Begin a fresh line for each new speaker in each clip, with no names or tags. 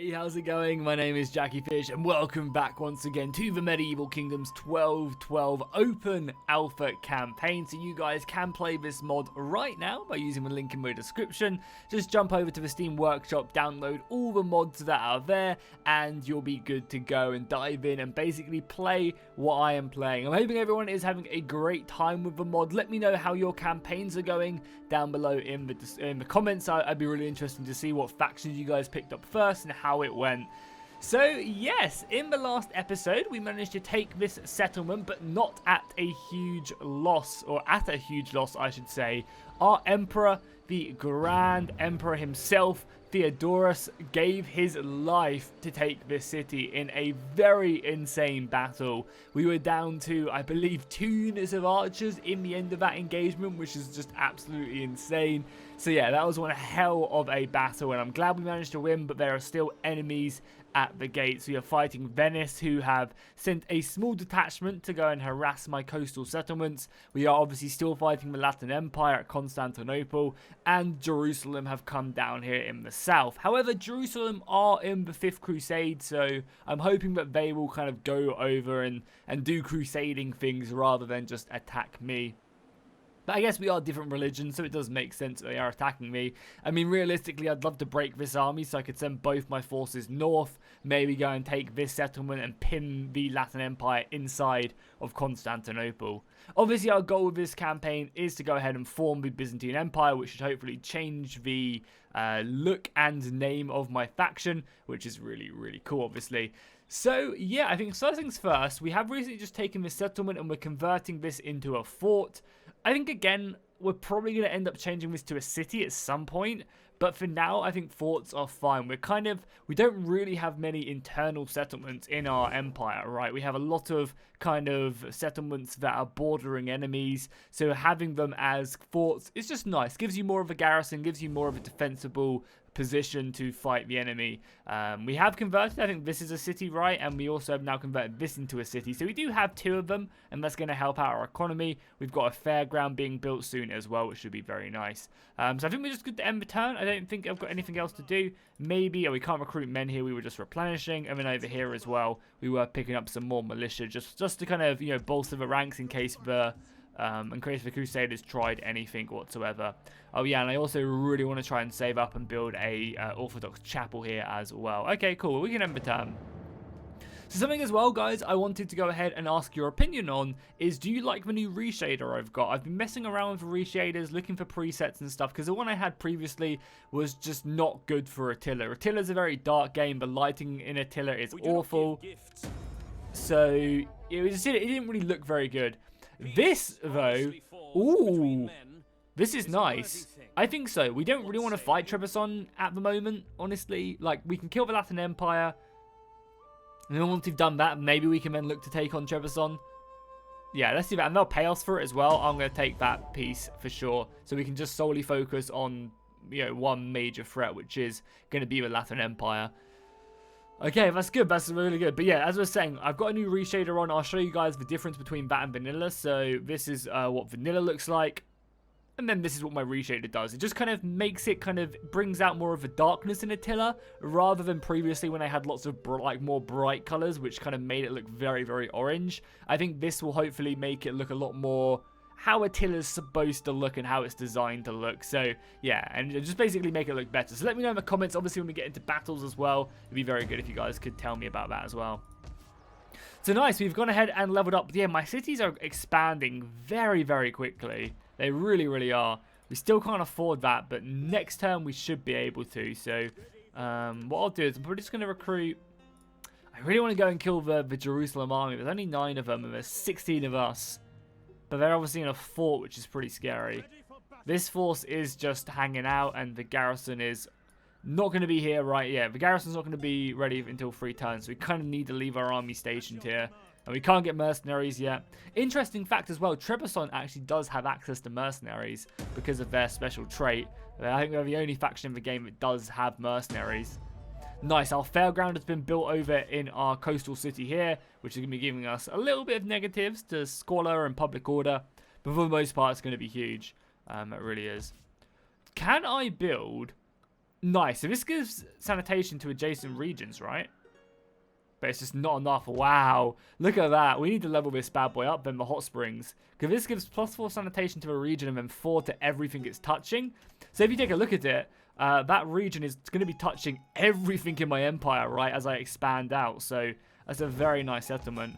Hey, how's it going? My name is Jackie Fish and welcome back once again to the Medieval Kingdoms 1212 Open Alpha campaign. So you guys can play this mod right now by using the link in my description. Just jump over to the Steam Workshop, download all the mods that are there, and you'll be good to go and dive in and basically play what I am playing. I'm hoping everyone is having a great time with the mod. Let me know how your campaigns are going down below in the comments. I'd be really interested to see what factions you guys picked up first and how it went. So yes, in the last episode we managed to take this settlement, but not at a huge loss, or at a huge loss I should say. Our emperor, the Grand Emperor himself, Theodorus, gave his life to take this city in a very insane battle. We were down to, I believe, 2 units of archers in the end of that engagement, which is just absolutely insane. So yeah, that was one hell of a battle, and I'm glad we managed to win, but there are still enemies at the gates. We are fighting Venice, who have sent a small detachment to go and harass my coastal settlements. We are obviously still fighting the Latin Empire at Constantinople, and Jerusalem have come down here in the south. However, Jerusalem are in the 5th Crusade, so I'm hoping that they will kind of go over and do crusading things rather than just attack me. But I guess we are different religions, so it does make sense that they are attacking me. I mean, realistically, I'd love to break this army so I could send both my forces north, maybe go and take this settlement and pin the Latin Empire inside of Constantinople. Obviously, our goal with this campaign is to go ahead and form the Byzantine Empire, which should hopefully change the look and name of my faction, which is really, really cool, obviously. So, yeah, I think first things first, we have recently just taken this settlement and we're converting this into a fort. I think, again, we're probably going to end up changing this to a city at some point. But for now, I think forts are fine. We don't really have many internal settlements in our empire, right? We have a lot of kind of settlements that are bordering enemies. So having them as forts is just nice. Gives you more of a garrison, gives you more of a defensible position to fight the enemy. We have converted, I think this is a city, right? And we also have now converted this into a city. So we do have 2 of them, and that's going to help out our economy. We've got a fairground being built soon as well, which should be very nice. So I think we're just good to end the turn. I don't think I've got anything else to do. Maybe, we can't recruit men here, we were just replenishing. And then over here as well, we were picking up some more militia, just to kind of, bolster the ranks in case the Crusaders tried anything whatsoever. Oh yeah, and I also really want to try and save up and build a Orthodox chapel here as well. Okay, cool. We can end the turn. So something as well, guys, I wanted to go ahead and ask your opinion on is, do you like the new reshader I've got? I've been messing around with reshaders, looking for presets and stuff, because the one I had previously was just not good for Attila. Attila's a very dark game, but lighting in Attila is awful. So it didn't really look very good. This, though, ooh, this is nice. I think so. We don't really want to fight Trebizond at the moment, honestly. Like, we can kill the Latin Empire. And then once we've done that, maybe we can then look to take on Trebizond. Yeah, let's do that. And they'll pay us for it as well. I'm going to take that piece for sure. So we can just solely focus on, one major threat, which is going to be the Latin Empire. Okay, that's good. That's really good. But yeah, as I was saying, I've got a new reshader on. I'll show you guys the difference between that and vanilla. So this is what vanilla looks like. And then this is what my reshader does. It just kind of makes it, brings out more of a darkness in Attila, rather than previously when I had lots of more bright colors, which kind of made it look very, very orange. I think this will hopefully make it look a lot more how Attila's supposed to look and how it's designed to look. So yeah, and just basically make it look better. So let me know in the comments, obviously, when we get into battles as well. It'd be very good if you guys could tell me about that as well. So nice, we've gone ahead and leveled up. Yeah, my cities are expanding very, very quickly. They really, really are. We still can't afford that, but next turn we should be able to. So what I'll do is I'm just going to recruit. I really want to go and kill the Jerusalem army. There's only 9 of them and there's 16 of us. But they're obviously in a fort, which is pretty scary. This force is just hanging out, and the garrison is not going to be here, right? Yeah, the garrison's not going to be ready until 3 turns. So we kind of need to leave our army stationed here. And we can't get mercenaries yet. Interesting fact as well, Trebizond actually does have access to mercenaries because of their special trait. I think they're the only faction in the game that does have mercenaries. Nice, our fairground has been built over in our coastal city here, which is going to be giving us a little bit of negatives to squalor and public order. But for the most part, it's going to be huge. It really is. Can I build Nice. So this gives sanitation to adjacent regions, right? But it's just not enough. Wow. Look at that. We need to level this bad boy up then, the hot springs. Because this gives +4 sanitation to a region and then 4 to everything it's touching. So if you take a look at it, that region is going to be touching everything in my empire, right, as I expand out. So that's a very nice settlement.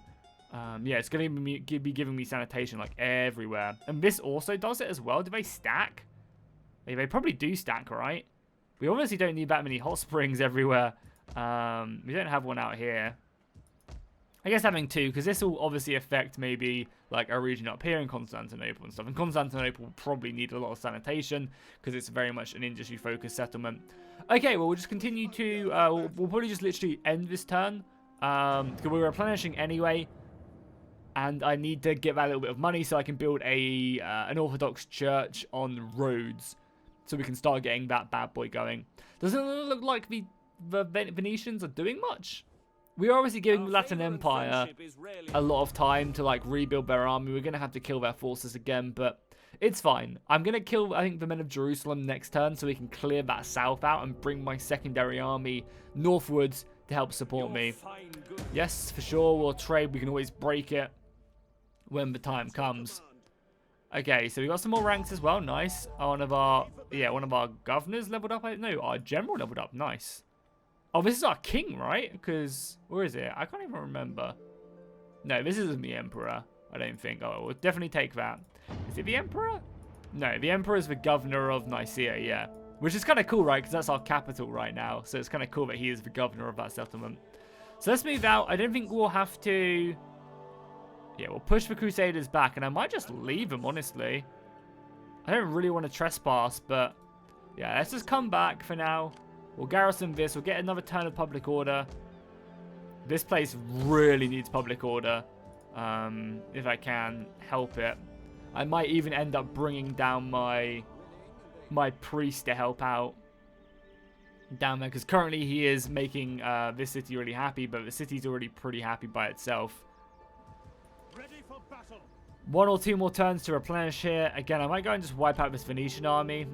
Yeah, it's going to be giving me sanitation like everywhere. And this also does it as well. Do they stack? They probably do stack, right? We obviously don't need that many hot springs everywhere. We don't have one out here. I guess having 2, because this will obviously affect maybe like a region up here in Constantinople and stuff. And Constantinople will probably need a lot of sanitation because it's very much an industry-focused settlement. Okay, well, we'll just continue to... we'll probably just literally end this turn. Because we're replenishing anyway. And I need to get that little bit of money so I can build an Orthodox church on Rhodes. So we can start getting that bad boy going. Doesn't it look like the Venetians are doing much? We are obviously giving the Latin Empire a lot of time to like rebuild their army. We're going to have to kill their forces again, but it's fine. I'm going to kill, I think, the men of Jerusalem next turn so we can clear that south out and bring my secondary army northwards to help support me. Yes, for sure, we'll trade. We can always break it when the time comes. Okay, so we got some more ranks as well. Nice. One of our governors leveled up. No, our general leveled up. Nice. Oh, this is our king, right? Because, where is it? I can't even remember. No, this isn't the emperor, I don't think. Oh, we'll definitely take that. Is it the emperor? No, the emperor is the governor of Nicaea, yeah. Which is kind of cool, right? Because that's our capital right now. So it's kind of cool that he is the governor of that settlement. So let's move out. I don't think we'll have to... Yeah, we'll push the Crusaders back, and I might just leave them, honestly. I don't really want to trespass, but... Yeah, let's just come back for now. We'll garrison this. We'll get another turn of public order. This place really needs public order, if I can help it. I might even end up bringing down my priest to help out down there, because currently he is making this city really happy, but the city's already pretty happy by itself.
Ready for battle.
1 or 2 more turns to replenish here. Again, I might go and just wipe out this Venetian army.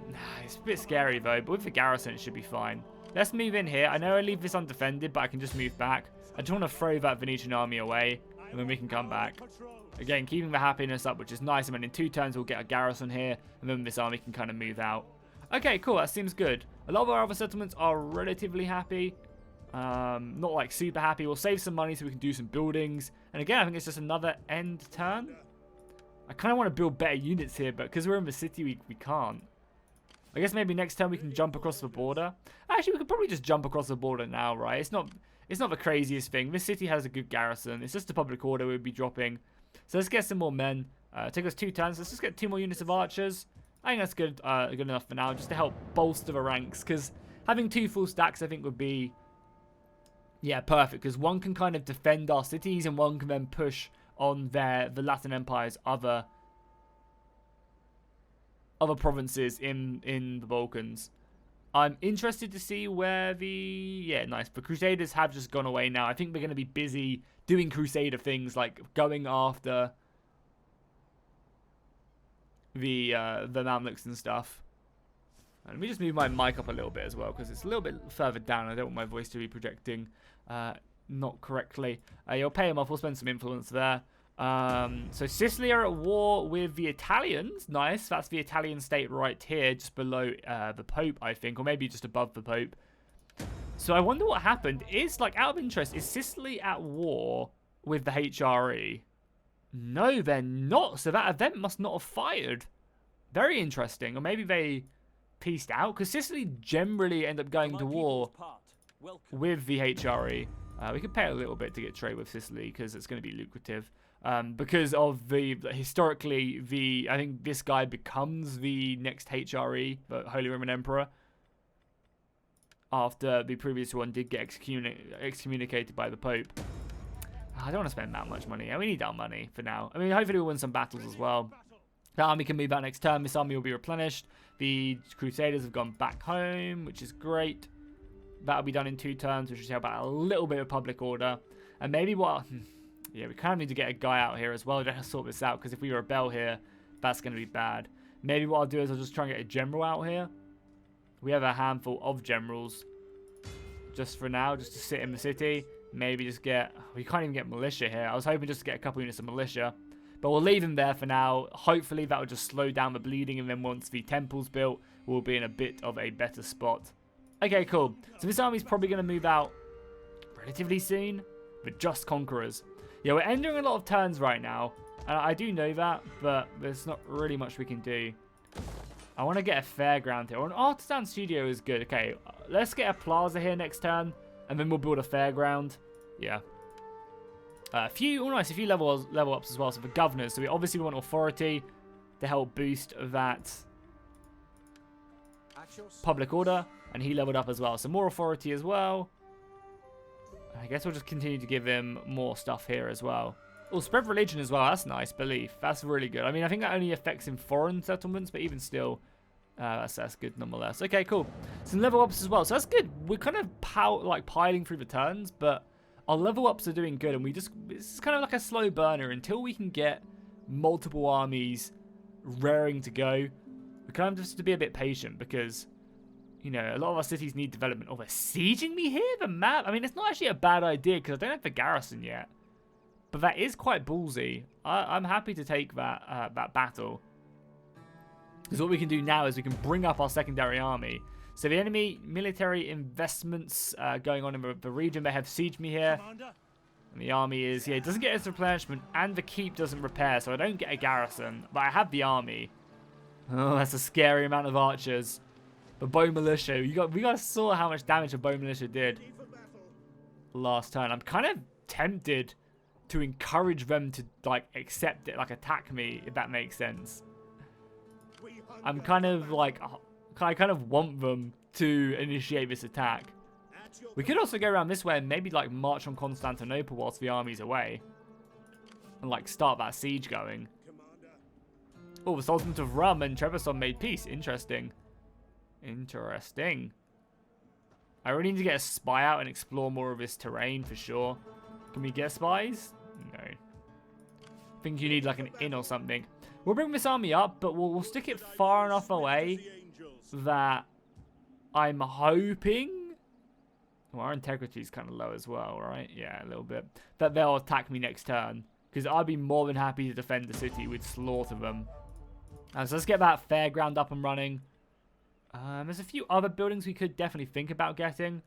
It's a bit scary though, but with the garrison it should be fine. Let's move in here. I know I leave this undefended, but I can just move back. I just want to throw that Venetian army away, and then we can come back. Again, keeping the happiness up, which is nice. I mean, in 2 turns we'll get a garrison here, and then this army can kind of move out. Okay, cool. That seems good. A lot of our other settlements are relatively happy. Not like super happy. We'll save some money so we can do some buildings. And again, I think it's just another end turn. I kind of want to build better units here, but because we're in the city, we can't. I guess maybe next time we can jump across the border. Actually, we could probably just jump across the border now, right? It's not the craziest thing. This city has a good garrison. It's just a public order we'd be dropping. So let's get some more men. Take us 2 turns. Let's just get 2 more units of archers. I think that's good enough for now, just to help bolster the ranks. Because having 2 full stacks, I think, would be, yeah, perfect. Because one can kind of defend our cities, and one can then push on the Latin Empire's other provinces in the Balkans. I'm interested to see where the Crusaders have just gone away now. I think they're going to be busy doing Crusader things, like going after the Mamluks and stuff. And let me just move my mic up a little bit as well, because it's a little bit further down. I don't want my voice to be projecting not correctly. You'll pay them off. We'll spend some influence there. So Sicily are at war with the Italians. Nice. That's the Italian state right here, just below the Pope, I think, or maybe just above the Pope. So I wonder what happened. Is, like, out of interest, is Sicily at war with the HRE? No, they're not. So that event must not have fired. Very interesting. Or maybe they pieced out, because Sicily generally end up going to war with the HRE. We could pay a little bit to get trade with Sicily, because it's going to be lucrative. Because of historically, I think this guy becomes the next HRE, the Holy Roman Emperor, after the previous one did get excommunicated by the Pope. I don't want to spend that much money. We need our money for now. I mean, hopefully we'll win some battles as well. The army can move out next turn. This army will be replenished. The Crusaders have gone back home, which is great. That'll be done in 2 turns, which is how about a little bit of public order. And maybe what... Yeah, we kind of need to get a guy out here as well to sort this out, because if we rebel here, that's going to be bad. Maybe what I'll do is I'll just try and get a general out here. We have a handful of generals just for now, just to sit in the city. Maybe just get... We can't even get militia here. I was hoping just to get a couple units of militia. But we'll leave them there for now. Hopefully that will just slow down the bleeding. And then once the temple's built, we'll be in a bit of a better spot. Okay, cool. So this army's probably going to move out relatively soon. But just conquerors. Yeah, we're entering a lot of turns right now. And I do know that. But there's not really much we can do. I want to get a fairground here. Or an artisan studio is good. Okay, let's get a plaza here next turn. And then we'll build a fairground. Yeah. A few level ups as well. So for governors. So we obviously want authority to help boost that public order. And he leveled up as well. So more authority as well. I guess we'll just continue to give him more stuff here as well. Oh, spread religion as well. That's nice. Belief. That's really good. I mean, I think that only affects in foreign settlements, but even still, that's good nonetheless. Okay, cool. Some level ups as well. So that's good. We're kind of piling through the turns, but our level ups are doing good, and this is kind of like a slow burner until we can get multiple armies raring to go. We kind of just have to be a bit patient because, you know, a lot of our cities need development. Oh, they're sieging me here? The map? I mean, it's not actually a bad idea because I don't have the garrison yet. But that is quite ballsy. I'm happy to take that battle. Because what we can do now is we can bring up our secondary army. So the enemy military investments going on in the region. They have sieged me here. And the army is, yeah, it doesn't get its replenishment. And the keep doesn't repair. So I don't get a garrison. But I have the army. Oh, that's a scary amount of archers. The bow militia. We got saw how much damage the bow militia did last turn. I'm kind of tempted to encourage them to, like, accept it, like, attack me, if that makes sense. I'm kind of, like, I kind of want them to initiate this attack. We could also go around this way and maybe, like, march on Constantinople whilst the army's away. And, like, start that siege going. Oh, the Sultan of Rum and Trebizond made peace. Interesting. Interesting. I really need to get a spy out and explore more of this terrain for sure. Can we get spies? No. I think you need like an inn or something. We'll bring this army up, but we'll stick it far enough away that I'm hoping... Well, our integrity is kind of low as well, right? Yeah, a little bit. That they'll attack me next turn. Because I'd be more than happy to defend the city with slaughter them. So let's get that fairground up and running. There's a few other buildings we could definitely think about getting.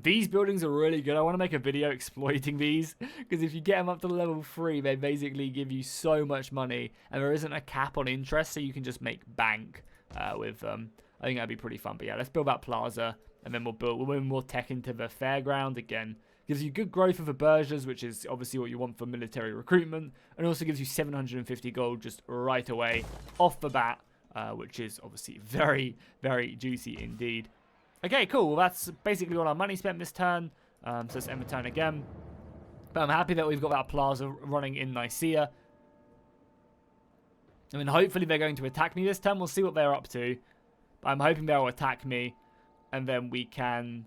These buildings are really good. I want to make a video exploiting these. Because if you get them up to level 3, they basically give you so much money. And there isn't a cap on interest, so you can just make bank with them. I think that'd be pretty fun. But yeah, let's build that plaza. And then we'll move more tech into the fairground again. Gives you good growth of the burghers, which is obviously what you want for military recruitment. And also gives you 750 gold just right away off the bat. Which is obviously very, very juicy indeed. Okay, cool. Well, that's basically all our money spent this turn. So let's end the turn again. But I'm happy that we've got that plaza running in Nicaea. I mean, hopefully they're going to attack me this turn. We'll see what they're up to. But I'm hoping they'll attack me. And then we can...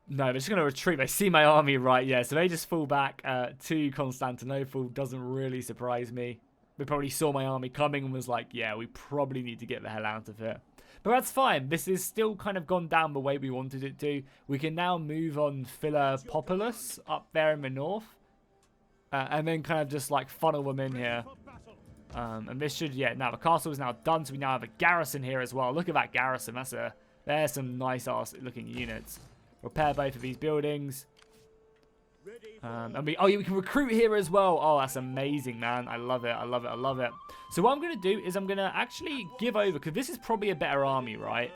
No, they're just going to retreat. They see my army, right? Yeah, so they just fall back to Constantinople. Doesn't really surprise me. They probably saw my army coming and was like, yeah, we probably need to get the hell out of here. But that's fine. This is still kind of gone down the way we wanted it to. We can now move on Philoppopolis up there in the north. And then kind of just like funnel them in here. And this should, yeah, now the castle is now done. So we now have a garrison here as well. Look at that garrison. There's some nice ass looking units. Repair both of these buildings. And we can recruit here as well. Oh, that's amazing, man. I love it. I love it. I love it. So what I'm going to do is I'm going to actually give over, because this is probably a better army, right?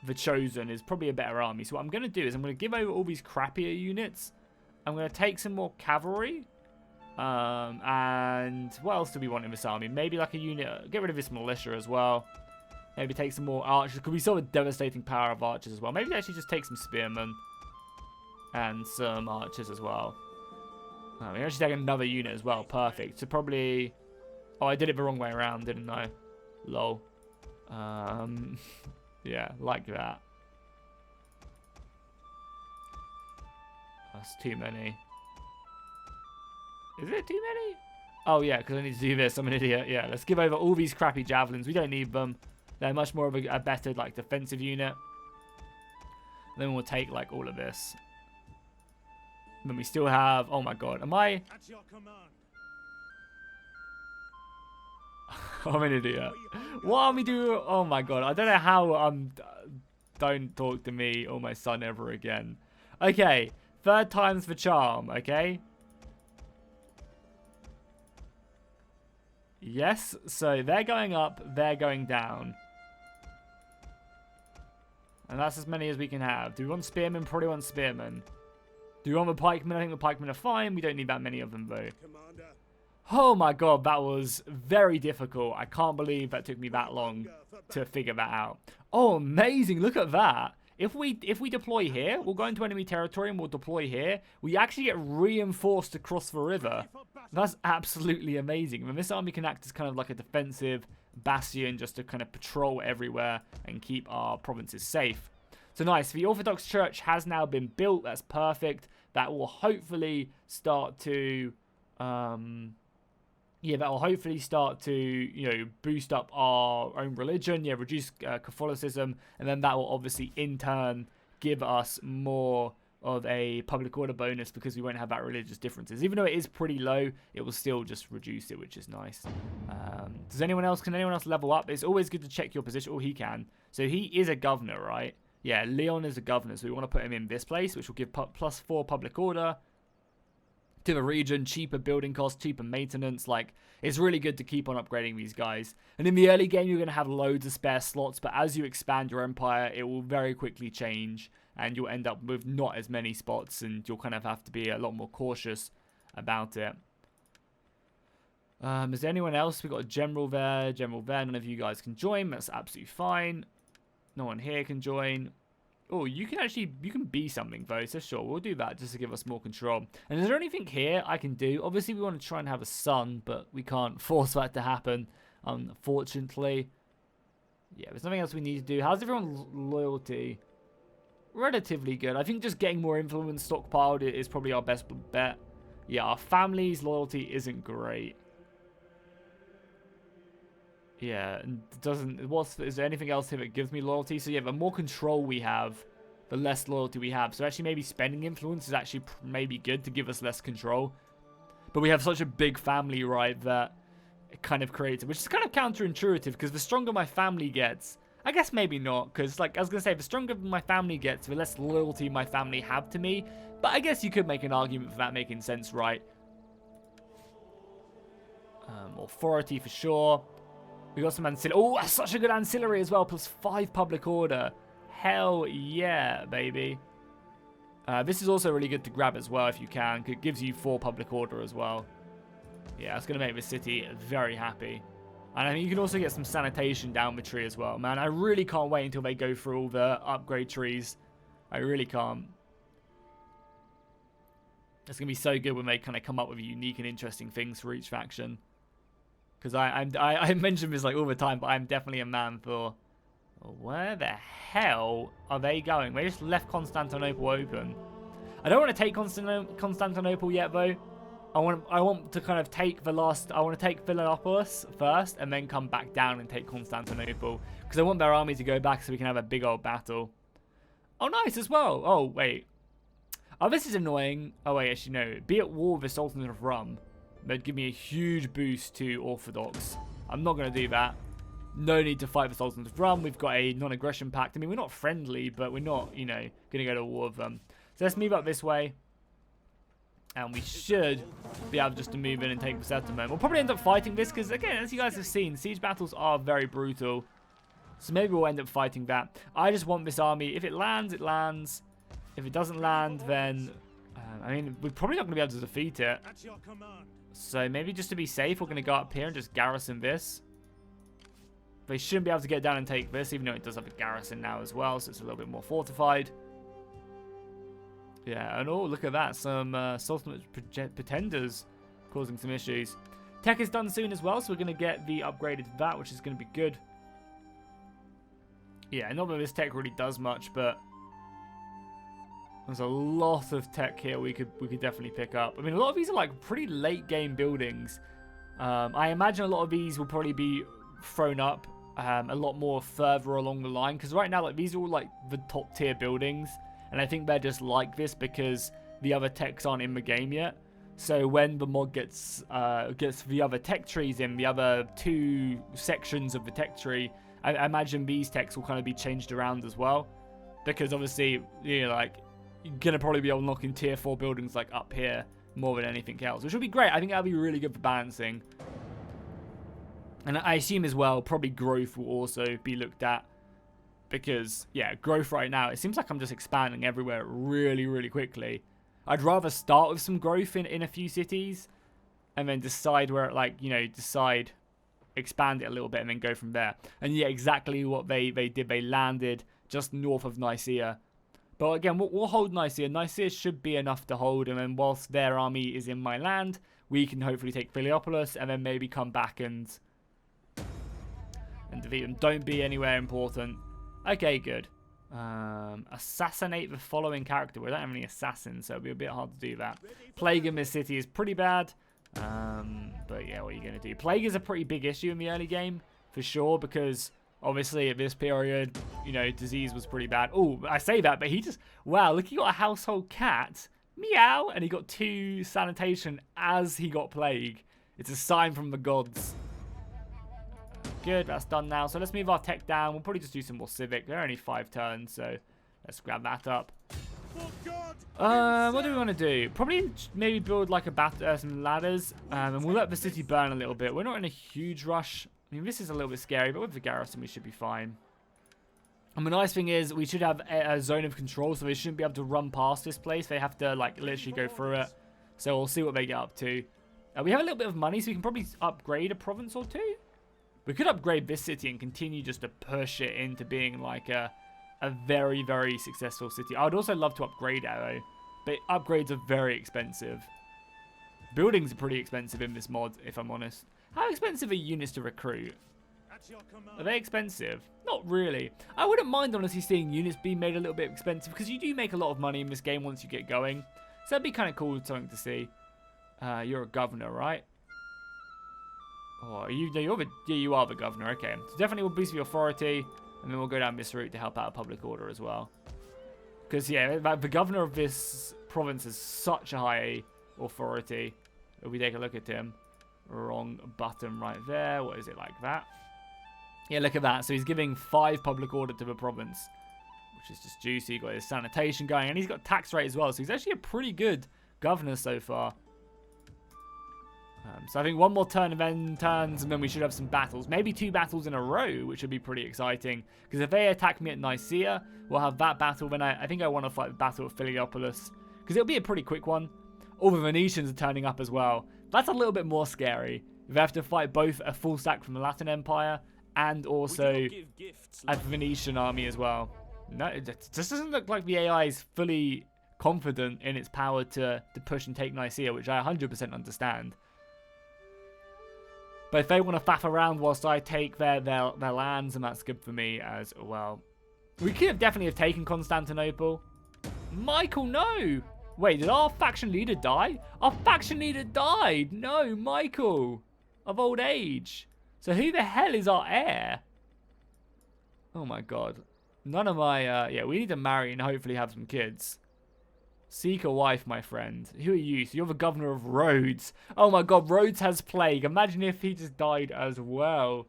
The Chosen is probably a better army. So what I'm going to do is I'm going to give over all these crappier units. I'm going to take some more cavalry. And what else do we want in this army? Maybe like a unit. Get rid of this militia as well. Maybe take some more archers, because we saw the devastating power of archers as well. Maybe actually just take some spearmen. And some archers as well. We can actually take another unit as well. Perfect. So probably... Oh, I did it the wrong way around, didn't I? Lol. Yeah, like that. That's too many. Is it too many? Oh, yeah, because I need to do this. I'm an idiot. Yeah, let's give over all these crappy javelins. We don't need them. They're much more of a better, like, defensive unit. Then we'll take, like, all of this. Then we still have... Oh, my God. Am I...
At your command.
I'm an idiot. What are we doing? Oh, my God. I don't know how I'm... Don't talk to me or my son ever again. Okay. Third time's the charm, okay? Yes, so they're going up, they're going down. And that's as many as we can have. Do we want spearmen? Probably want spearmen. Do we want the pikemen? I think the pikemen are fine. We don't need that many of them, though.
Commander.
Oh my god, that was very difficult. I can't believe that took me that long to figure that out. Oh, amazing. Look at that. If we deploy here, we'll go into enemy territory and we'll deploy here. We actually get reinforced across the river. That's absolutely amazing. And this army can act as kind of like a defensive bastion just to kind of patrol everywhere and keep our provinces safe. So nice. The Orthodox Church has now been built. That's perfect. That will hopefully start to... yeah, that will hopefully start to, you know, boost up our own religion, yeah, reduce Catholicism, and then that will obviously, in turn, give us more of a public order bonus because we won't have that religious differences. Even though it is pretty low, it will still just reduce it, which is nice. Can anyone else level up? It's always good to check your position. Oh, he can. So he is a governor, right? Yeah, Leon is a governor, so we want to put him in this place, which will give +4 public order to the region, cheaper building costs, cheaper maintenance. Like, it's really good to keep on upgrading these guys. And in the early game, you're going to have loads of spare slots, but as you expand your empire, it will very quickly change, and you'll end up with not as many spots, and you'll kind of have to be a lot more cautious about it. Is there anyone else? We've got a general there, none of you guys can join, that's absolutely fine. No one here can join. Oh, you can be something though, so sure, we'll do that just to give us more control. And is there anything here I can do? Obviously, we want to try and have a son, but we can't force that to happen, unfortunately. Yeah, there's nothing else we need to do. How's everyone's loyalty? Relatively good. I think just getting more influence stockpiled is probably our best bet. Yeah, our family's loyalty isn't great. Yeah, and is there anything else here that gives me loyalty? So yeah, the more control we have, the less loyalty we have. So actually maybe spending influence is actually maybe good to give us less control. But we have such a big family, right, that it kind of creates it, which is kind of counterintuitive because the stronger my family gets, I guess maybe not, because like I was going to say, the stronger my family gets, the less loyalty my family have to me. But I guess you could make an argument for that making sense, right? Authority for sure. We got some ancillary. Oh, that's such a good ancillary as well. +5 public order. Hell yeah, baby. This is also really good to grab as well if you can. It gives you 4 public order as well. Yeah, it's going to make the city very happy. And I think you can also get some sanitation down the tree as well. Man, I really can't wait until they go through all the upgrade trees. I really can't. It's going to be so good when they kind of come up with unique and interesting things for each faction. Because I mention this like all the time, but I'm definitely a man for... Where the hell are they going? They just left Constantinople open. I don't want to take Constantinople yet, though. I want to kind of take I want to take Philippopolis first, and then come back down and take Constantinople. Because I want their army to go back so we can have a big old battle. Oh, nice as well. Oh, wait. Oh, this is annoying. Oh, wait, actually, no. Be at war with the Sultan of Rum. They'd give me a huge boost to Orthodox. I'm not going to do that. No need to fight the Sultan of Rum. We've got a non-aggression pact. I mean, we're not friendly, but we're not, you know, going to go to war with them. So let's move up this way. And we should be able just to move in and take the settlement. We'll probably end up fighting this because, again, as you guys have seen, siege battles are very brutal. So maybe we'll end up fighting that. I just want this army. If it lands, it lands. If it doesn't land, then... I mean, we're probably not going to be able to defeat it.
At your command.
So maybe just to be safe, we're going to go up here and just garrison this. They shouldn't be able to get down and take this, even though it does have a garrison now as well, so it's a little bit more fortified. Yeah, and oh, look at that. Some Sultanate pretenders causing some issues. Tech is done soon as well, so we're going to get the upgraded that, which is going to be good. Yeah, not that this tech really does much, but there's a lot of tech here we could definitely pick up. I mean, a lot of these are like pretty late game buildings. I imagine a lot of these will probably be thrown up a lot more further along the line, because right now, like, these are all like the top tier buildings, and I think they're just like this because the other techs aren't in the game yet. So when the mod gets the other tech trees in, the other 2 sections of the tech tree, I imagine these techs will kind of be changed around as well, because obviously, you know, like, you're gonna probably be unlocking tier 4 buildings like up here more than anything else, which will be great. I think that'll be really good for balancing. And I assume as well, probably growth will also be looked at, because yeah, growth right now, it seems like I'm just expanding everywhere really, really quickly. I'd rather start with some growth in a few cities and then decide where, like, you know, expand it a little bit and then go from there. And yeah, exactly what they did. They landed just north of Nicaea. But again, we'll hold Nicaea. Nicaea should be enough to hold, and then whilst their army is in my land, we can hopefully take Philiopolis and then maybe come back and defeat them. Don't be anywhere important. Okay, good. Assassinate the following character. We don't have any assassins, so it'll be a bit hard to do that. Plague in this city is pretty bad. But yeah, what are you going to do? Plague is a pretty big issue in the early game, for sure, because obviously at this period, you know, disease was pretty bad. Oh, I say that, but he just... Wow, look, he got a household cat. Meow! And he got 2 sanitation as he got plague. It's a sign from the gods. Good, that's done now. So let's move our tech down. We'll probably just do some more civic. They're only 5 turns, so let's grab that up. What do we want to do? Probably maybe build like some ladders, and we'll let the city burn a little bit. We're not in a huge rush. I mean, this is a little bit scary, but with the garrison, we should be fine. And the nice thing is, we should have a zone of control, so they shouldn't be able to run past this place. They have to, like, literally go through it. So we'll see what they get up to. We have a little bit of money, so we can probably upgrade a province or 2. We could upgrade this city and continue just to push it into being like a very, very successful city. I would also love to upgrade Arrow, but upgrades are very expensive. Buildings are pretty expensive in this mod, if I'm honest. How expensive are units to recruit? Are they expensive? Not really. I wouldn't mind, honestly, seeing units being made a little bit expensive, because you do make a lot of money in this game once you get going. So that'd be kind of cool, something to see. You're a governor, right? Oh, you are the governor. Okay, so definitely will boost the authority, and then we'll go down this route to help out public order as well. Because yeah, the governor of this province is such a high authority. If we take a look at him, wrong button right there. What is it, like that? Yeah, look at that. So he's giving 5 public order to the province, which is just juicy. Got his sanitation going, and he's got tax rate as well. So he's actually a pretty good governor so far. So I think one more turn and then turns, and then we should have some battles. Maybe 2 battles in a row, which would be pretty exciting. Because if they attack me at Nicaea, we'll have that battle. Then I think I want to fight the battle of Philiopolis, because it'll be a pretty quick one. All the Venetians are turning up as well. That's a little bit more scary. We have to fight both a full stack from the Latin Empire and also a Venetian army as well. No, it just doesn't look like the AI is fully confident in its power to push and take Nicaea, which I 100% understand. But if they want to faff around whilst I take their lands, and that's good for me as well. We could have definitely have taken Constantinople. Michael, no! Wait, did our faction leader die? Our faction leader died! No, Michael! Of old age. So who the hell is our heir? Oh my god. None of my... yeah, we need to marry and hopefully have some kids. Seek a wife, my friend. Who are you? So you're the governor of Rhodes. Oh my god, Rhodes has plague. Imagine if he just died as well.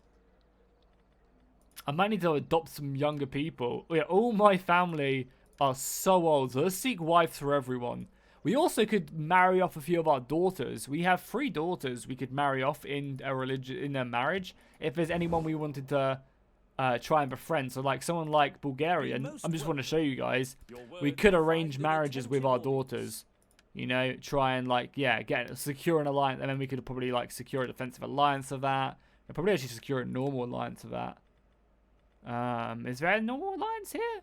I might need to adopt some younger people. Yeah, all my family are so old. So let's seek wives for everyone. We also could marry off a few of our daughters. We have 3 daughters we could marry off in a marriage. If there's anyone we wanted to try and befriend. So like someone like Bulgaria. I just want to show you guys. We could arrange marriages with our daughters. You know, try and like, yeah, secure an alliance. And then we could probably like secure a defensive alliance of that. And probably actually secure a normal alliance of that. Is there a normal alliance here?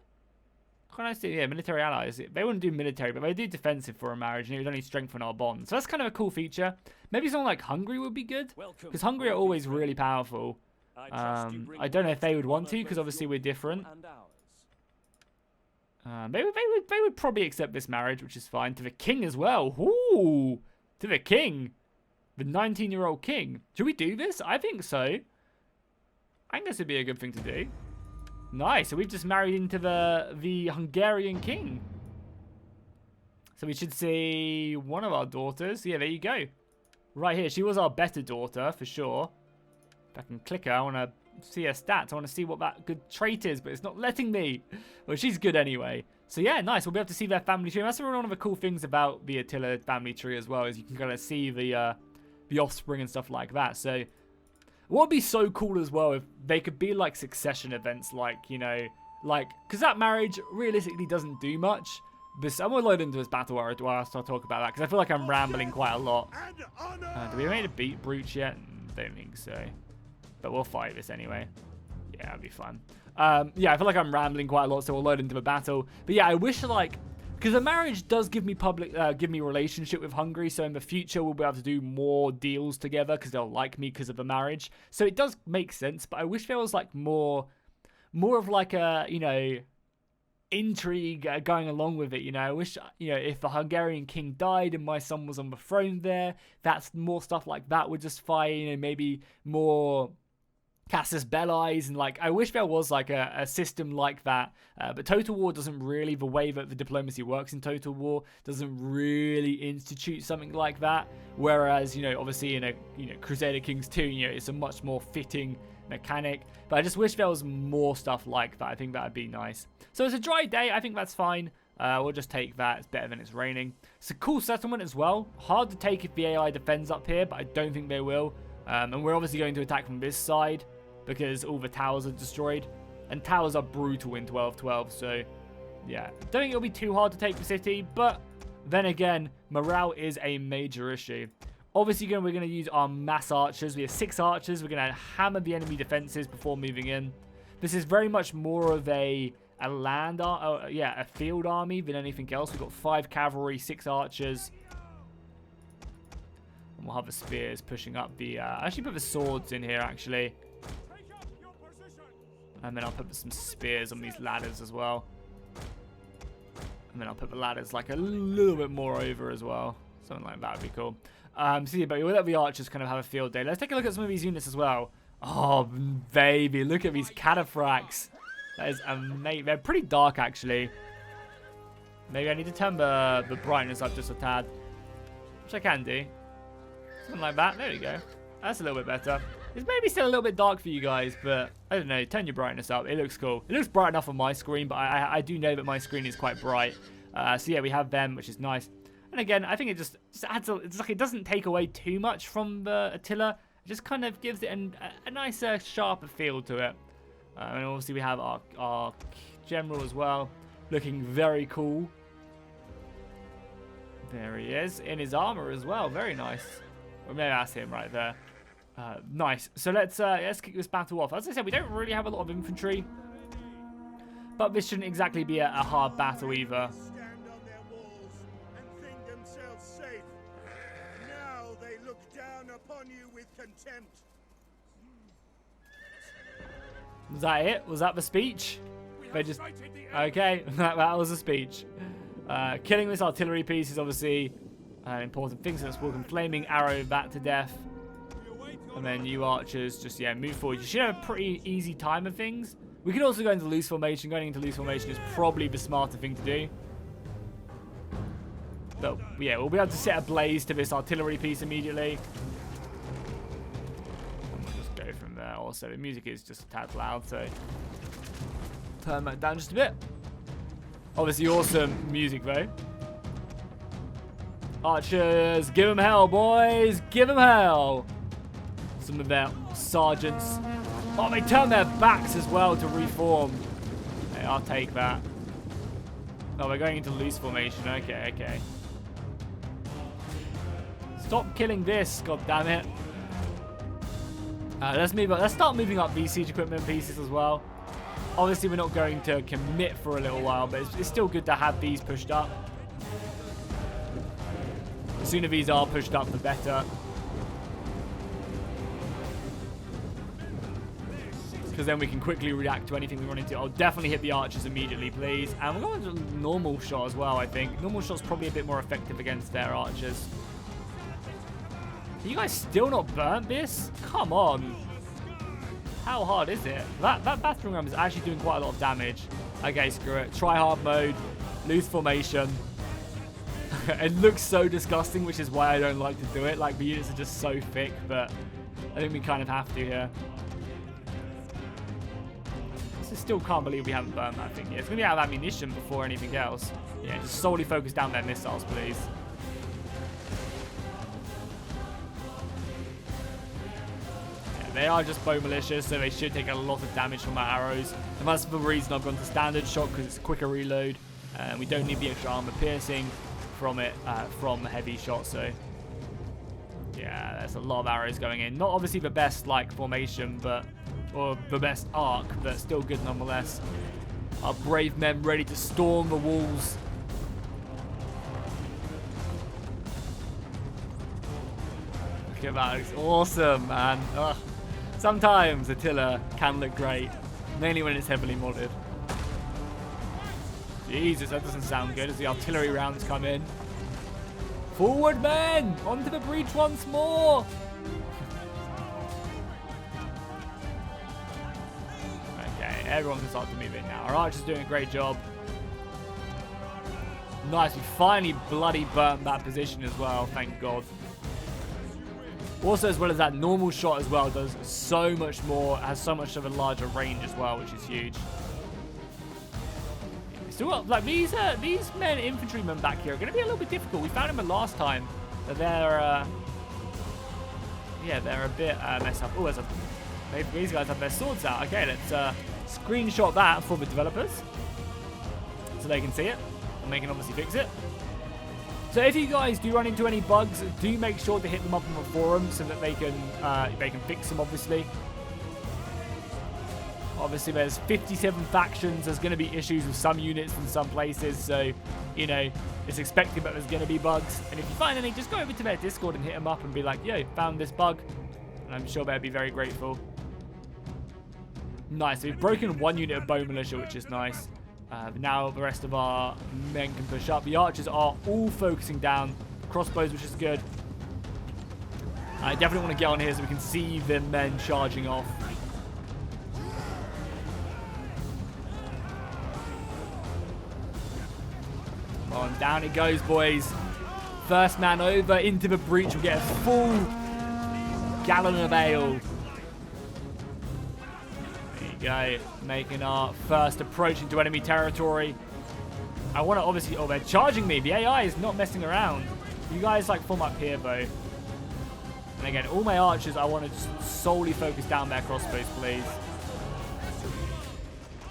Can I see? Yeah, military allies. They wouldn't do military, but they do defensive for a marriage, and it would only strengthen our bonds. So that's kind of a cool feature. Maybe someone like Hungary would be good, because Hungary are always really powerful. I don't know if they would want to, because obviously we're different. They would probably accept this marriage, which is fine. To the king as well. Ooh, to the king. The 19-year-old king. Should we do this? I think so. I think this would be a good thing to do. Nice. So we've just married into the Hungarian king. So we should see one of our daughters. Yeah, there you go. Right here. She was our better daughter, for sure. If I can click her, I want to see her stats. I want to see what that good trait is, but it's not letting me. Well, she's good anyway. So yeah, nice. We'll be able to see their family tree. And that's one of the cool things about the Attila family tree as well, is you can kind of see the offspring and stuff like that. So what would be so cool as well if they could be like succession events, like, you know, like, because that marriage realistically doesn't do much. But I'm going to load into this battle while I start talking about that, because I feel like I'm rambling quite a lot. Do we make a beat brooch yet? Don't think so. But we'll fight this anyway. Yeah, that'll be fun. Yeah, I feel like I'm rambling quite a lot, so we'll load into the battle. But yeah, I wish, like, because the marriage does give me relationship with Hungary, so in the future we'll be able to do more deals together because they'll like me because of the marriage. So it does make sense, but I wish there was like more of like a, you know, intrigue going along with it. You know, I wish, you know, if the Hungarian king died and my son was on the throne there, that's more stuff like that would just fire, you know, maybe more Casus Belli's, and like I wish there was like a system like that, but Total War doesn't really, the way that the diplomacy works in Total War doesn't really institute something like that, whereas, you know, obviously in a, you know, Crusader Kings 2, you know, it's a much more fitting mechanic. But I just wish there was more stuff like that. I think that would be nice. So it's a dry day, I think that's fine. We'll just take that. It's better than it's raining. It's a cool settlement as well. Hard to take if the AI defends up here, but I don't think they will. And we're obviously going to attack from this side because all the towers are destroyed. And towers are brutal in 12-12, so yeah. Don't think it'll be too hard to take the city, but then again, morale is a major issue. Obviously, we're going to use our mass archers. We have 6 archers. We're going to hammer the enemy defenses before moving in. This is very much more of a field army than anything else. We've got 5 cavalry, 6 archers. And we'll have the spears pushing up the... I actually put the swords in here, actually. And then I'll put some spears on these ladders as well. And then I'll put the ladders like a little bit more over as well. Something like that would be cool. So yeah, but we'll let the archers kind of have a field day. Let's take a look at some of these units as well. Oh, baby. Look at these cataphracts. That is amazing. They're pretty dark, actually. Maybe I need to turn the brightness up just a tad. Which I can do. Something like that. There we go. That's a little bit better. It's maybe still a little bit dark for you guys, but I don't know. Turn your brightness up. It looks cool. It looks bright enough on my screen, but I do know that my screen is quite bright. So yeah, we have them, which is nice. And again, I think it just adds it's like it doesn't take away too much from the Attila. It just kind of gives it a nicer, sharper feel to it. And obviously we have our general as well, looking very cool. There he is, in his armor as well. Very nice. Or maybe that's him right there. Nice. So let's kick this battle off. As I said, we don't really have a lot of infantry, but this shouldn't exactly be a hard battle either. Was that it? Was that the speech? They just... Okay, that was a speech. Killing this artillery piece is obviously an important thing, so let's walk and flaming arrow that to death. And then you archers just, yeah, move forward. You should have a pretty easy time of things. We could also go into loose formation. Going into loose formation is probably the smarter thing to do. But yeah, we'll be able to set a blaze to this artillery piece immediately. And we'll just go from there. Also, the music is just a tad loud, so turn that down just a bit. Obviously, awesome music though. Archers, give them hell, boys. Give them hell. Some of their sergeants. Oh, they turn their backs as well to reform. Hey, I'll take that. Oh, we're going into loose formation. Okay, okay. Stop killing this, god damn it. Let's move up. Let's start moving up these siege equipment pieces as well. Obviously, we're not going to commit for a little while, but it's still good to have these pushed up. The sooner these are pushed up, the better. Because then we can quickly react to anything we run into. I'll definitely hit the archers immediately, please. And we're going to normal shot as well, I think. Normal shot's probably a bit more effective against their archers. You guys still not burnt this? Come on. How hard is it? That battering ram is actually doing quite a lot of damage. Okay, screw it. Try hard mode. Loose formation. It looks so disgusting, which is why I don't like to do it. Like, the units are just so thick, but I think we kind of have to here. I still can't believe we haven't burned that thing yet. It's going to be out of ammunition before anything else. Yeah, just solely focus down their missiles, please. Yeah, they are just bow malicious, so they should take a lot of damage from my arrows. And that's the reason I've gone to standard shot, because it's a quicker reload. And we don't need the extra armor piercing from it, from heavy shot, so... Yeah, there's a lot of arrows going in. Not obviously the best, like, formation, but... Or the best arc, but still good nonetheless. Our brave men ready to storm the walls. Look at that, it's awesome, man. Ugh. Sometimes Attila can look great, mainly when it's heavily modded. Jesus, that doesn't sound good as the artillery rounds come in. Forward, men! Onto the breach once more! Okay, everyone can start to move in now. Our archer's doing a great job. Nice, we finally bloody burnt that position as well, thank God. Also, as well as that, normal shot as well does so much more, has so much of a larger range as well, which is huge. So, like, these men, infantrymen back here are going to be a little bit difficult. We found them the last time. But they're, yeah, they're a bit messed up. Oh, maybe these guys have their swords out. Okay, let's screenshot that for the developers so they can see it and they can obviously fix it. So if you guys do run into any bugs, do make sure to hit them up on the forum so that they can fix them, obviously. Obviously, there's 57 factions. There's going to be issues with some units in some places. So, you know, it's expected that there's going to be bugs. And if you find any, just go over to their Discord and hit them up and be like, yo, found this bug. And I'm sure they'll be very grateful. Nice. So we've broken one unit of bow militia, which is nice. Now the rest of our men can push up. The archers are all focusing down. Crossbows, which is good. I definitely want to get on here so we can see the men charging off. Come on, down it goes, boys. First man over into the breach will get a full gallon of ale. There you go. Making our first approach into enemy territory. I want to obviously... Oh, they're charging me. The AI is not messing around. You guys, like, form up here, though. And again, all my archers, I want to just solely focus down their crossbows, please.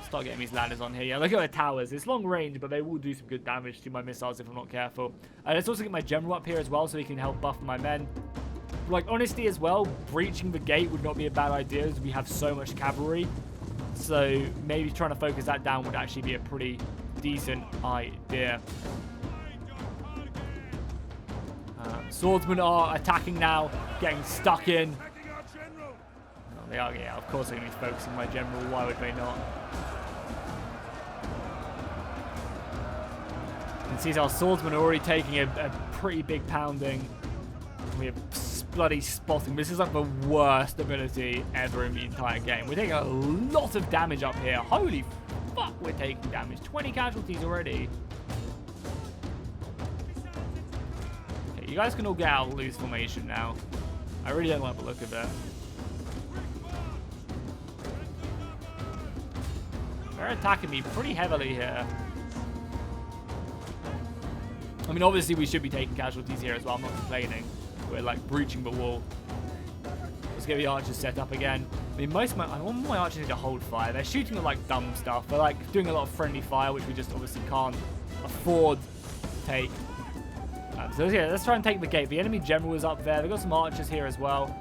Start getting these ladders on here. Yeah, look at the towers. It's long range, but they will do some good damage to my missiles if I'm not careful. Let's also get my general up here as well so he can help buff my men. Like, honestly, as well, breaching the gate would not be a bad idea as we have so much cavalry. So maybe trying to focus that down would actually be a pretty decent idea. Swordsmen are attacking now, getting stuck in. Oh, they are, yeah, of course they're going to be focusing my general. Why would they not? You can see our swordsmen are already taking a pretty big pounding. We have bloody spotting. This is like the worst ability ever in the entire game. We're taking a lot of damage up here. Holy fuck, we're taking damage. 20 casualties already. Okay, you guys can all get out of loose formation now. I really don't like the look of it. They're attacking me pretty heavily here. I mean, obviously we should be taking casualties here as well. I'm not complaining. We're like breaching the wall. Let's get the archers set up again. I mean, I want my archers to hold fire. They're shooting at like dumb stuff. They're like doing a lot of friendly fire, which we just obviously can't afford to take. So yeah, let's try and take the gate. The enemy general is up there. They've got some archers here as well.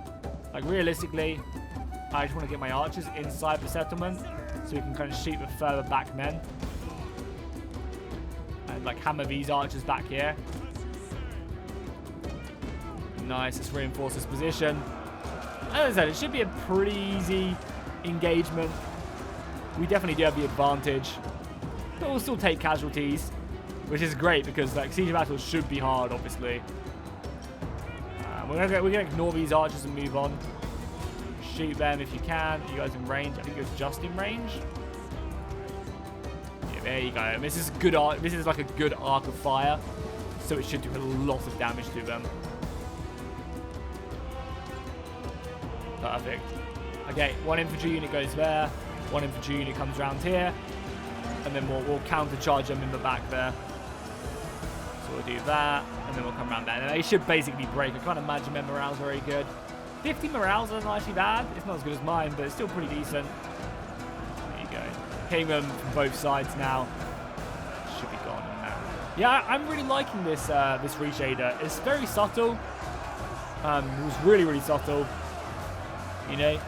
Like realistically, I just want to get my archers inside the settlement so we can kind of shoot the further back men. And like hammer these archers back here. Nice, let's reinforce this position. As I said, it should be a pretty easy engagement. We definitely do have the advantage. But we'll still take casualties, which is great because like siege battles should be hard, obviously. We're gonna ignore these archers and move on. Shoot them if you can. You guys in range? I think you're just in range. Yeah, there you go. This is good arc. This is like a good arc of fire, so it should do a lot of damage to them. Perfect. Okay, one infantry unit goes there. One infantry unit comes around here, and then we'll countercharge them in the back there. So we'll do that, and then we'll come around there. And they should basically break. I can't imagine their morale's very good. 50 morale's not actually bad. It's not as good as mine, but it's still pretty decent. There you go. Hitting them from both sides now. Should be gone now. Yeah, I'm really liking this this reshader. It's very subtle. It was really, really subtle. You know,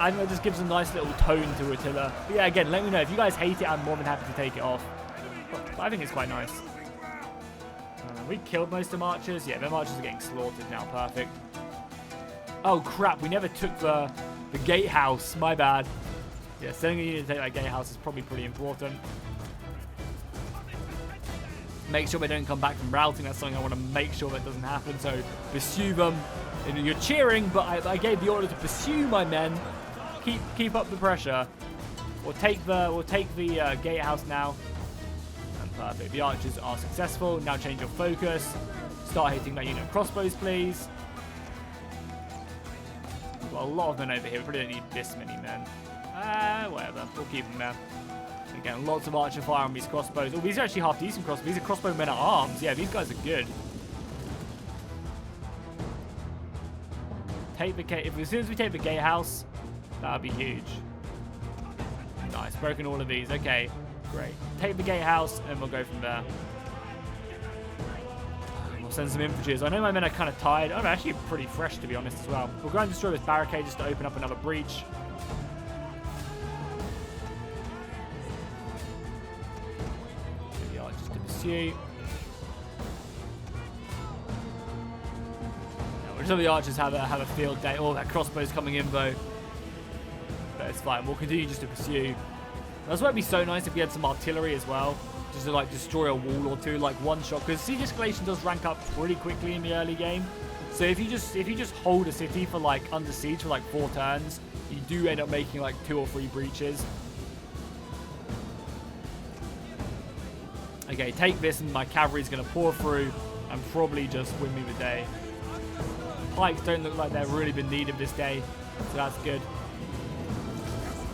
I think it just gives a nice little tone to Attila. But yeah, again, let me know. If you guys hate it, I'm more than happy to take it off. But I think it's quite nice. We killed most of the archers. Yeah, them archers are getting slaughtered now. Perfect. Oh, crap. We never took the gatehouse. My bad. Yeah, sending a unit to take that gatehouse is probably pretty important. Make sure they don't come back from routing. That's something I want to make sure that doesn't happen. So pursue them. You're cheering, but I gave the order to pursue my men. Keep up the pressure. We'll take the gatehouse now. And perfect. The archers are successful. Now change your focus. Start hitting that unit of crossbows, please. We've got a lot of men over here. We probably don't need this many men. Whatever. We'll keep them there. Again, lots of archer fire on these crossbows. Oh, these are actually half decent crossbows. These are crossbow men at arms. Yeah, these guys are good. As soon as we take the gatehouse, that'll be huge. Nice, broken all of these. Okay, great. Take the gatehouse, and we'll go from there. We'll send some infantry. I know my men are kind of tired. Oh, they're actually pretty fresh, to be honest, as well. We'll go and destroy this barricade just to open up another breach. The archers to pursue. Some of the archers have a field day. Oh, that crossbow's coming in though. But it's fine. We'll continue just to pursue. That's why it'd be so nice if we had some artillery as well, just to like destroy a wall or two, like one shot. Because siege escalation does rank up pretty quickly in the early game. So if you just hold a city for like under siege for like 4 turns, you do end up making like 2 or 3 breaches. Okay, take this, and my cavalry's gonna pour through and probably just win me the day. Pikes don't look like they've really been needed this day, so that's good.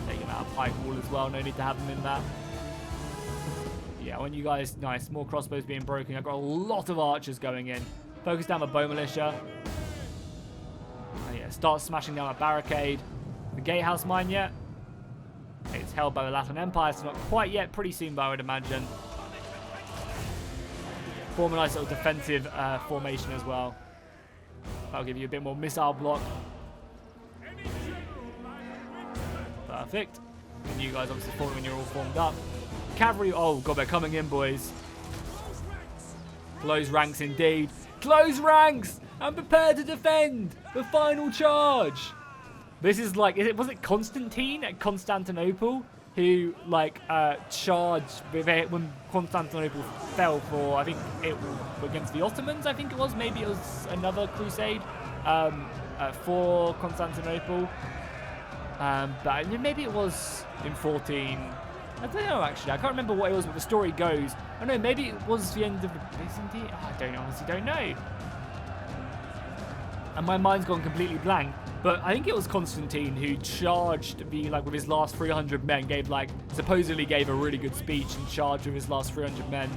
Taking out a pike wall as well, no need to have them in that. Yeah, when you guys, nice, more crossbows being broken. I've got a lot of archers going in. Focus down the bow militia. And yeah, start smashing down that barricade. The gatehouse mine yet? It's held by the Latin Empire, so not quite yet, pretty soon, but I would imagine. Form a nice little defensive formation as well. That'll give you a bit more missile block. Perfect. And you guys obviously form when you're all formed up. Cavalry, oh god, they're coming in, boys. Close ranks indeed. Close ranks! And prepare to defend the final charge. This is like, was it Constantine at Constantinople who like charged when Constantinople fell for, I think it was against the Ottomans, I think it was, maybe it was another crusade for Constantinople, but maybe it was in 14, I don't know actually, I can't remember what it was, but the story goes, oh no, maybe it was the end of the Byzantine, I honestly don't know, and my mind's gone completely blank. But I think it was Constantine who charged with his last 300 men, supposedly gave a really good speech and charged with his last 300 men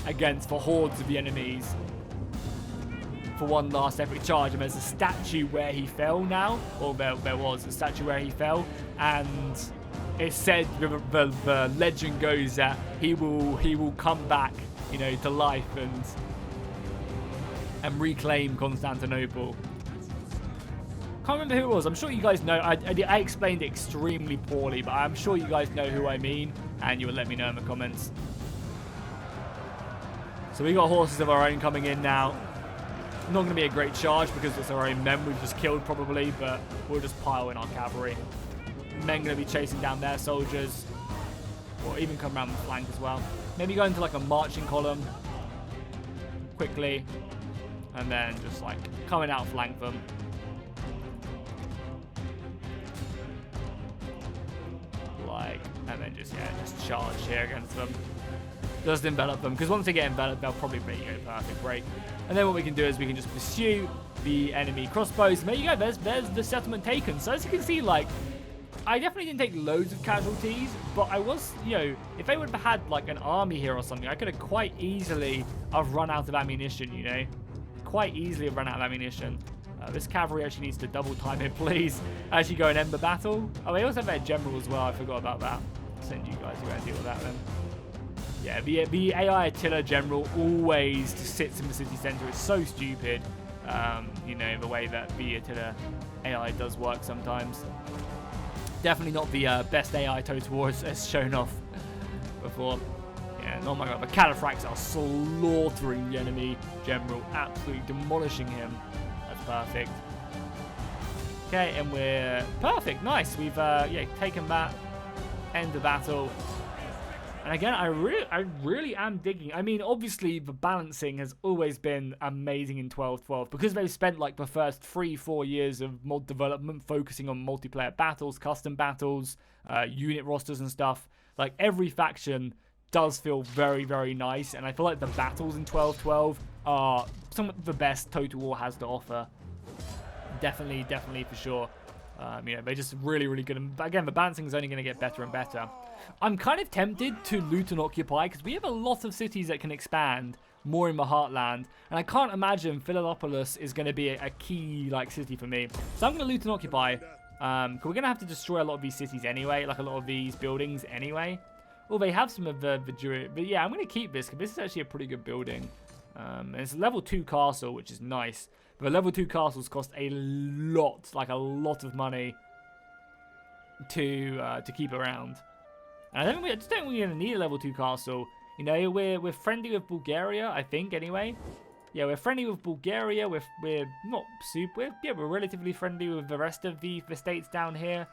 against the hordes of the enemies for one last epic charge. And there's a statue where he fell now, or there was a statue where he fell, and it said, the legend goes that he will come back, to life and reclaim Constantinople. Can't remember who it was. I'm sure you guys know. I explained it extremely poorly, but I'm sure you guys know who I mean, and you will let me know in the comments. So we got horses of our own coming in now. Not going to be a great charge because it's our own men we've just killed probably, but we'll just pile in our cavalry. Men going to be chasing down their soldiers, or even come around the flank as well. Maybe go into like a marching column quickly. And then just like coming out flank them. Like, and then just, yeah, just charge here against them. Just envelop them, because once they get enveloped, they'll probably be a perfect break. And then what we can do is we can just pursue the enemy crossbows. And there you go, there's the settlement taken. So as you can see, like, I definitely didn't take loads of casualties, but I was, you know, if they would have had like an army here or something, I could have quite easily have run out of ammunition, you know. Quite easily have run out of ammunition. This cavalry actually needs to double time it, please, as you go and end the battle. Oh, they also have their general as well. I forgot about that. I'll send you guys to go and deal with that then. Yeah, the AI Attila general always just sits in the city center. It's so stupid, you know, the way that the Attila AI does work sometimes. Definitely not the best AI Total War as shown off before. Yeah, oh my god, the cataphracts are slaughtering the enemy general, absolutely demolishing him. That's perfect. Okay, and we're perfect, nice. We've yeah, taken that, end the battle. And again, I really am digging. I mean, obviously the balancing has always been amazing in 12.12 because they've spent like the first 3-4 years of mod development focusing on multiplayer battles, custom battles, unit rosters and stuff. Like every faction does feel very, very nice, and I feel like the battles in 12.12 are some of the best Total War has to offer. Definitely for sure. You know, they're just really, really good. And again, the balancing is only going to get better and better. I'm kind of tempted to loot and occupy because we have a lot of cities that can expand more in the heartland, and I can't imagine Philopolis is going to be a key like city for me. So I'm going to loot and occupy. We're going to have to destroy a lot of these cities anyway, like a lot of these buildings anyway. Well, they have some of the but yeah, I'm going to keep this because this is actually a pretty good building. And it's a level 2 castle, which is nice. But the level 2 castles cost a lot, like a lot of money to keep around. And I just don't think we're going to need a level 2 castle. You know, we're friendly with Bulgaria, I think, anyway. Yeah, we're friendly with Bulgaria. We're not super. Yeah, we're relatively friendly with the rest of the states down here.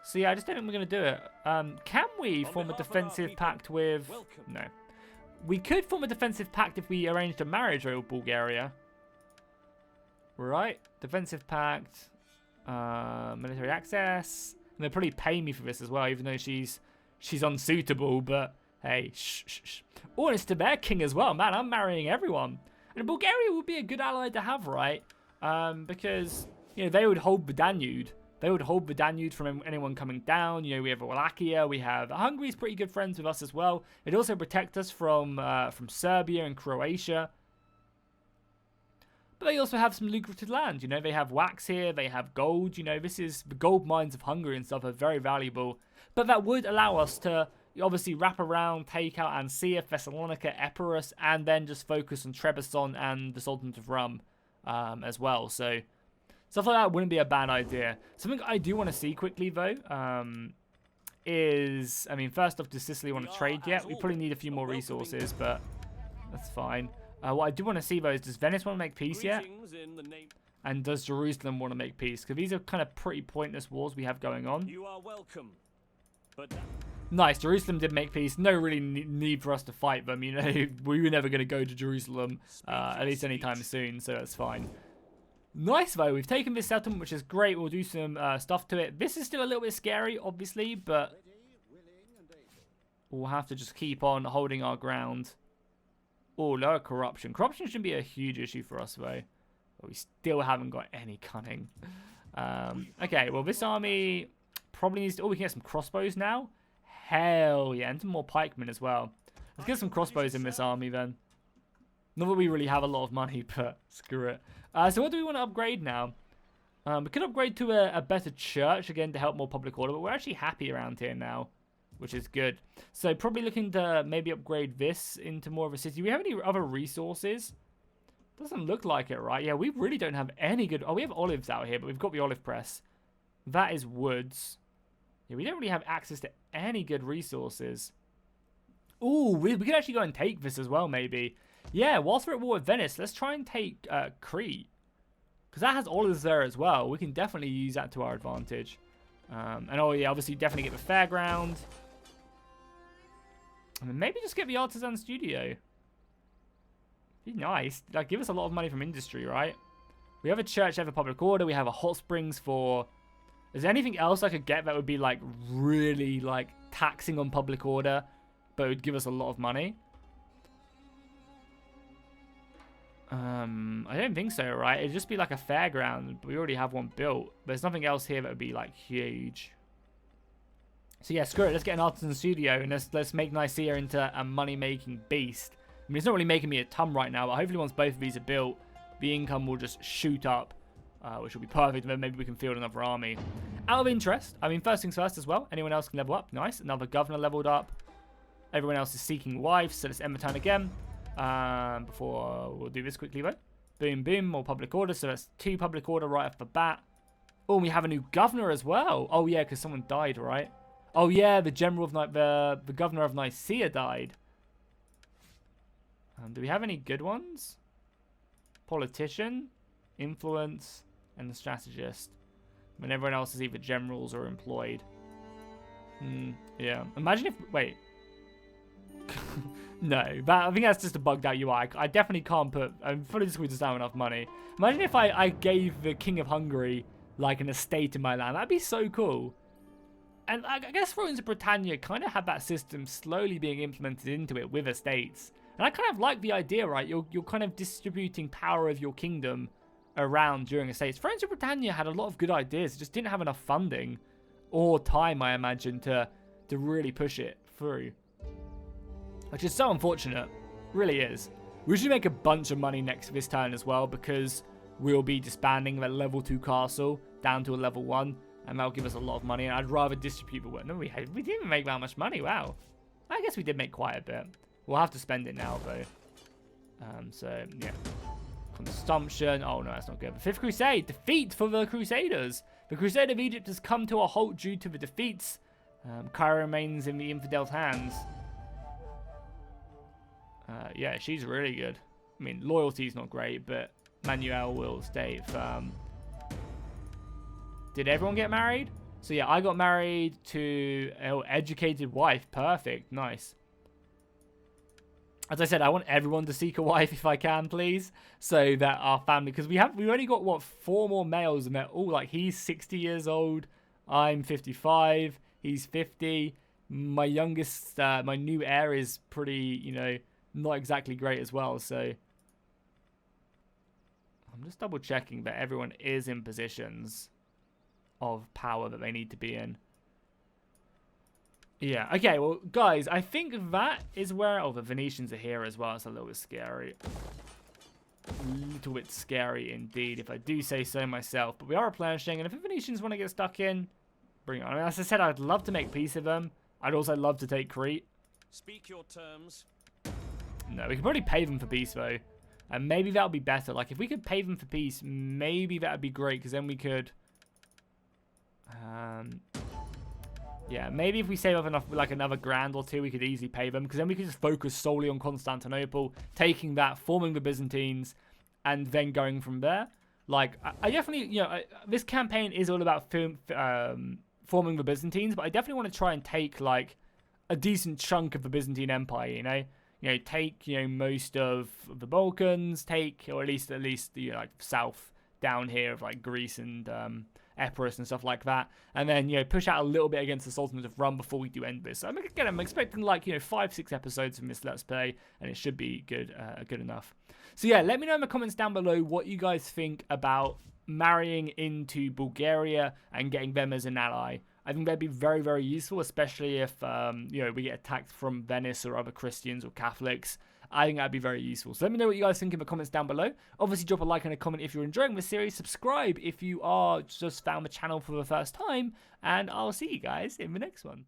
So yeah, I just don't think we're going to do it. Can we form a defensive pact with... No. We could form a defensive pact if we arranged a marriage with Bulgaria. Right. Defensive pact. Military access. And they'll probably pay me for this as well, even though she's unsuitable. But hey, shh. Oh, and it's to their king as well. Man, I'm marrying everyone. And Bulgaria would be a good ally to have, right? Because, you know, they would hold the Danube. They would hold the Danube from anyone coming down. You know, we have Wallachia. We have Hungary's pretty good friends with us as well. It'd also protect us from Serbia and Croatia. But they also have some lucrative land. You know, they have wax here. They have gold. You know, this is the gold mines of Hungary and stuff are very valuable. But that would allow us to obviously wrap around, take out Ansia, Thessalonica, Epirus, and then just focus on Trebizond and the Sultanate of Rum as well. So stuff like that wouldn't be a bad idea. Something I do want to see quickly, though, is... I mean, first off, does Sicily want to trade yet? We probably need a few more resources, but that's fine. What I do want to see, though, is does Venice want to make peace yet? And does Jerusalem want to make peace? Because these are kind of pretty pointless wars we have going on.
You are welcome. But
nice, Jerusalem did make peace. No really need for us to fight them, you know. We were never going to go to Jerusalem, at least anytime soon, so that's fine. Nice, though. We've taken this settlement, which is great. We'll do some stuff to it. This is still a little bit scary, obviously, but we'll have to just keep on holding our ground. Oh, lower corruption. Corruption shouldn't be a huge issue for us, though. But we still haven't got any cunning. Okay, well, this army probably needs to... Oh, we can get some crossbows now. Hell yeah, and some more pikemen as well. Let's get some crossbows in this army, then. Not that we really have a lot of money, but screw it. So what do we want to upgrade now? We could upgrade to a better church, again, to help more public order. But we're actually happy around here now, which is good. So probably looking to maybe upgrade this into more of a city. Do we have any other resources? Doesn't look like it, right? Yeah, we really don't have any good... Oh, we have olives out here, but we've got the olive press. That is woods. Yeah, we don't really have access to any good resources. Ooh, we could actually go and take this as well, maybe. Yeah, whilst we're at war with Venice, let's try and take Crete. Because that has olives there as well. We can definitely use that to our advantage. And oh yeah, obviously definitely get the fairground. And then maybe just get the artisan studio. Be nice. Like, give us a lot of money from industry, right? We have a church there for public order. We have a hot springs for... Is there anything else I could get that would be, like, really, like, taxing on public order, but it would give us a lot of money? I don't think so, right? It'd just be like a fairground. We already have one built. There's nothing else here that would be, like, huge. So, yeah, screw it. Let's get an artisan studio, and let's make Nicaea into a money-making beast. I mean, it's not really making me a ton right now, but hopefully once both of these are built, the income will just shoot up, which will be perfect, and then maybe we can field another army. Out of interest, I mean, first things first as well, anyone else can level up. Nice, another governor leveled up. Everyone else is seeking wives, so let's end the turn again. Before we'll do this quickly, though. Boom, boom, more public order, so that's 2 public order right off the bat. Oh, we have a new governor as well. Oh, yeah, because someone died, right? Oh, yeah, the general of the governor of Nicaea died. Do we have any good ones? Politician, influence, and the strategist. When everyone else is either generals or employed. Yeah. Imagine if... Wait. No. I think that's just a bugged out UI. I definitely can't put... I'm fully just going to have enough money. Imagine if I gave the King of Hungary, like, an estate in my land. That'd be so cool. And I guess Thrones of Britannia kind of had that system slowly being implemented into it with estates. And I kind of like the idea, right? You're kind of distributing power of your kingdom around during estates. Thrones of Britannia had a lot of good ideas. It just didn't have enough funding or time, I imagine, to really push it through. Which is so unfortunate. Really is. We should make a bunch of money next this turn as well, because we'll be disbanding that level 2 castle down to a level 1. And that'll give us a lot of money. And I'd rather distribute the work. No, we didn't even make that much money. Wow. I guess we did make quite a bit. We'll have to spend it now, though. So, yeah. Consumption. Oh, no, that's not good. The 5th Crusade. Defeat for the Crusaders. The Crusade of Egypt has come to a halt due to the defeats. Cairo remains in the infidels' hands. Yeah, she's really good. I mean, loyalty's not great, but Manuel will stay firm. Did everyone get married? So, yeah, I got married to an educated wife. Perfect. Nice. As I said, I want everyone to seek a wife if I can, please, so that our family, because we've only got, what, 4 more males, and they're all, like, he's 60 years old, I'm 55, he's 50, my youngest, my new heir is pretty, you know, not exactly great as well, so I'm just double checking that everyone is in positions of power that they need to be in. Yeah, okay, well, guys, I think that is where... Oh, the Venetians are here as well. It's a little bit scary. A little bit scary indeed, if I do say so myself. But we are replenishing, and if the Venetians want to get stuck in, bring it on. I mean, as I said, I'd love to make peace with them. I'd also love to take Crete.
Speak your terms.
No, we could probably pay them for peace, though. And maybe that would be better. Like, if we could pay them for peace, maybe that would be great, because then we could... yeah, maybe if we save up enough, like another grand or 2, we could easily pay them. Because then we could just focus solely on Constantinople, taking that, forming the Byzantines, and then going from there. Like, I definitely, you know, this campaign is all about forming the Byzantines, but I definitely want to try and take, like, a decent chunk of the Byzantine Empire, you know? You know, take, you know, most of the Balkans, take, or at least, you know, like, south down here of, like, Greece and, Epirus and stuff like that, and then, you know, push out a little bit against the Sultanate of Rum before we do end this. So, again, I'm expecting, like, you know, 5-6 episodes from this Let's Play, and it should be good enough. So, yeah, let me know in the comments down below what you guys think about marrying into Bulgaria and getting them as an ally. I think that'd be very, very useful, especially if, you know, we get attacked from Venice or other Christians or Catholics. I think that'd be very useful. So let me know what you guys think in the comments down below. Obviously, drop a like and a comment if you're enjoying this series. Subscribe if you are just found the channel for the first time. And I'll see you guys in the next one.